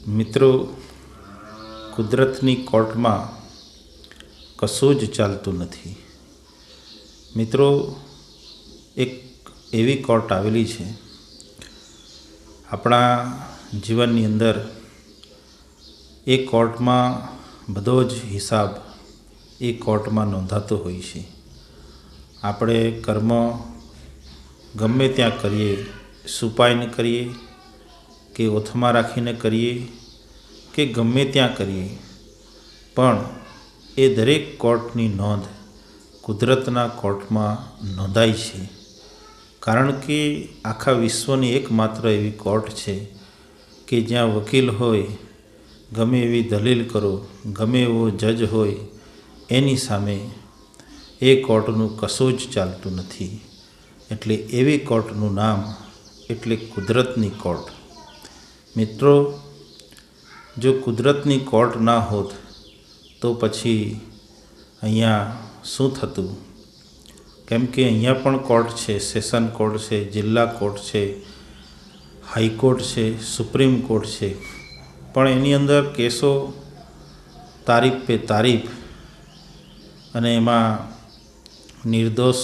મિત્રો, કુદરતની કોર્ટમાં કશું જ ચાલતું નથી. મિત્રો, એક એવી કોર્ટ આવેલી છે આપણા જીવનની અંદર. એ કોર્ટમાં બધો જ હિસાબ એ કોર્ટમાં નોંધાતો હોય છે. આપણે કર્મ ગમે ત્યાં કરીએ, છુપાઈને કરીએ કે ઓથમાં રાખીને કરીએ કે ગમે ત્યાં કરીએ, પણ એ દરેક કોર્ટની નોંધ કુદરતના કોર્ટમાં નોંધાય છે. કારણ કે આખા વિશ્વની એકમાત્ર એવી કોર્ટ છે કે જ્યાં વકીલ હોય, ગમે એવી દલીલ કરો, ગમે એવો જજ હોય, એની સામે એ કોર્ટનું કશું જ ચાલતું નથી. એટલે એવી કોર્ટનું નામ એટલે કુદરતની કોર્ટ. મિત્રો, જો કુદરતની કોર્ટ ના હોત તો પછી અહીંયા શું થતું? કેમ કે અહીંયા પણ કોર્ટ છે, સેશન કોર્ટ છે, જિલ્લા કોર્ટ છે, હાઈકોર્ટ છે, સુપ્રીમ કોર્ટ છે, પણ એની અંદર કેસો તારીફ પે તારીફ, અને એમાં નિર્દોષ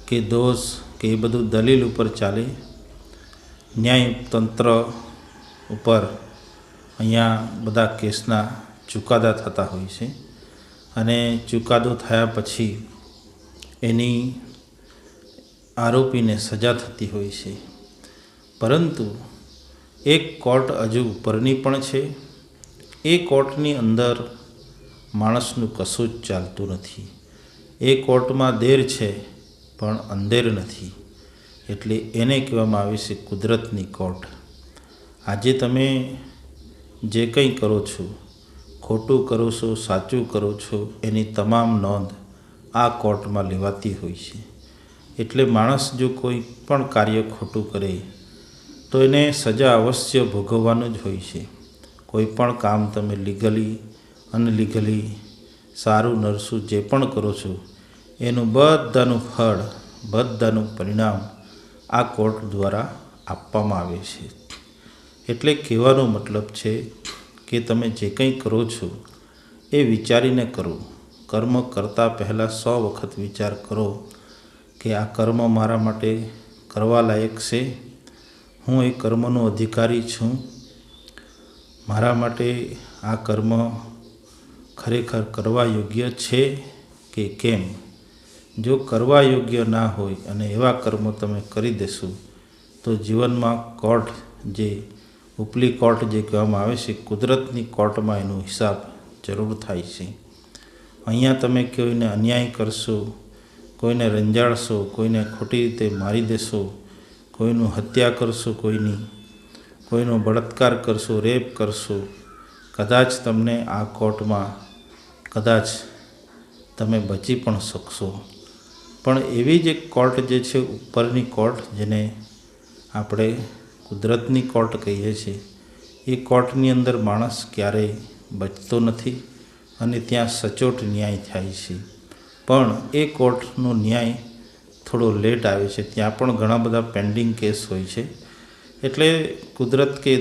કે દોષ કે એ બધું દલીલ ઉપર ચાલે. ન્યાયતંત્ર ઉપર અહીંયા બધા કેસના ચુકાદા થતા હોય છે, અને ચુકાદો થયા પછી એની આરોપીને સજા થતી હોય છે. પરંતુ એક કોર્ટ હજુ ઉપરની પણ છે. એ કોર્ટની અંદર માણસનું કશું જ ચાલતું નથી. એ કોર્ટમાં દેર છે પણ અંધેર નથી. એટલે એને કહેવામાં આવે છે કુદરતની કોર્ટ. આજે તમે જે કંઈ કરો છો, ખોટું કરો છો, સાચું કરો છો, એની તમામ નોંધ આ કોર્ટમાં લેવાતી હોય છે. એટલે માણસ જો કોઈ પણ કાર્ય ખોટું કરે તો એને સજા અવશ્ય ભોગવવાનું જ હોય છે. કોઈ પણ કામ તમે લીગલી અનલીગલી, સારું નરસું જે પણ કરો છો, એનું બધાનું ફળ, બધાનું પરિણામ આ કોર્ટ દ્વારા આપવામાં આવે છે. એટલે કહેવાનો મતલબ છે કે તમે જે કંઈ કરો છો એ વિચારીને કરો. કર્મ કરતાં પહેલાં 100 વખત વિચાર કરો કે આ કર્મ મારા માટે કરવા લાયક છે? હું એ કર્મનો અધિકારી છું? મારા માટે આ કર્મ ખરેખર કરવા યોગ્ય છે કે કેમ? જો કરવા યોગ્ય ના હોય અને એવા કર્મો તમે કરી દેશો તો જીવનમાં કોર્ટ, જે ઉપલી કોર્ટ જે કહેવામાં આવે છે, કુદરતની કોર્ટમાં એનો હિસાબ જરૂર થાય છે. અહીંયા તમે કોઈને અન્યાય કરશો, કોઈને રંજાડશો, કોઈને ખોટી રીતે મારી દેશો, કોઈનું હત્યા કરશો, કોઈનો બળાત્કાર કરશો, રેપ કરશો, કદાચ તમને આ કોર્ટમાં કદાચ તમે બચી પણ શકશો. પણ એવી જ એક કોર્ટ જે છે, ઉપરની કોર્ટ, જેને આપણે કુદરતની કોર્ટ કહીએ છીએ, એ કોર્ટની અંદર માણસ ક્યારેય બચતો નથી અને ત્યાં સચોટ ન્યાય થાય છે. પણ એ કોર્ટનો ન્યાય થોડો લેટ આવે છે. ત્યાં પણ ઘણા બધા પેન્ડિંગ કેસ હોય છે. એટલે કુદરત કે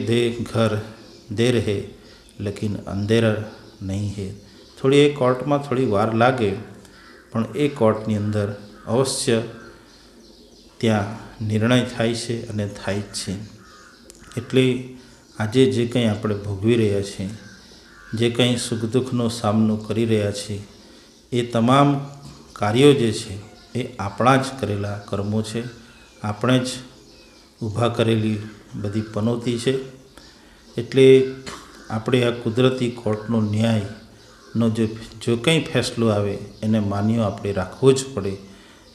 ઘર દેર હે લેકિન અંધેર નહીં હે. થોડી એ કોર્ટમાં થોડી વાર લાગે, પણ એ કોર્ટની અંદર અવશ્ય ત્યાં નિર્ણય થાય છે અને થાય જ છે. એટલે આજે જે કંઈ આપણે ભોગવી રહ્યા છીએ, જે કંઈ સુખ દુઃખનો સામનો કરી રહ્યા છીએ, એ તમામ કાર્યો જે છે એ આપણા જ કરેલા કર્મો છે. આપણે જ ઊભા કરેલી બધી પનોતી છે. એટલે આપણે આ કુદરતી કોર્ટનો ન્યાયનો જો કંઈ ફેસલો આવે એને માન્ય આપણે રાખવો જ પડે.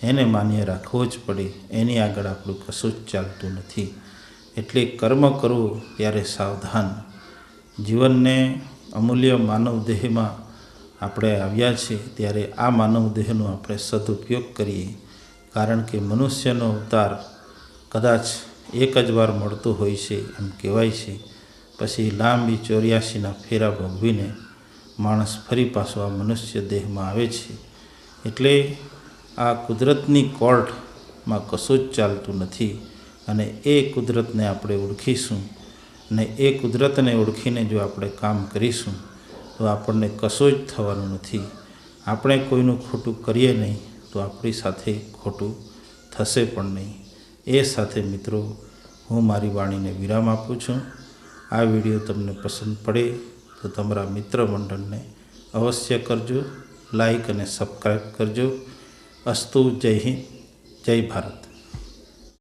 એને માન્ય રાખવો જ પડે. એની આગળ આપણું કશું જ ચાલતું નથી. એટલે કર્મ કરવો ત્યારે સાવધાન. જીવનને અમૂલ્ય માનવ દેહમાં આપણે આવ્યા છીએ, ત્યારે આ માનવ દેહનો આપણે સદુપયોગ કરીએ. કારણ કે મનુષ્યનો અવતાર કદાચ એક જ વાર મળતો હોય છે એમ કહેવાય છે. પછી લાંબી 84ના ફેરા ભોગવીને માણસ ફરી પાછો આ મનુષ્ય દેહમાં આવે છે. એટલે આ કુદરતની કોર્ટમાં કશું જ ચાલતું નથી. અને એ કુદરતને આપણે ઓળખીશું ને એ કુદરતને ઓળખીને જો આપણે કામ કરીશું તો આપણને કશું જ થવાનું નથી. આપણે કોઈનું ખોટું કરીએ નહીં તો આપણી સાથે ખોટું થશે પણ નહીં. એ સાથે મિત્રો, હું મારી વાણીને વિરામ આપું છું. આ વિડીયો તમને પસંદ પડે તો તમારા મિત્ર મંડળને અવશ્ય કરજો, લાઈક અને સબસ્ક્રાઈબ કરજો. અસ્તુ. જય હિન્દ, જય ભારત.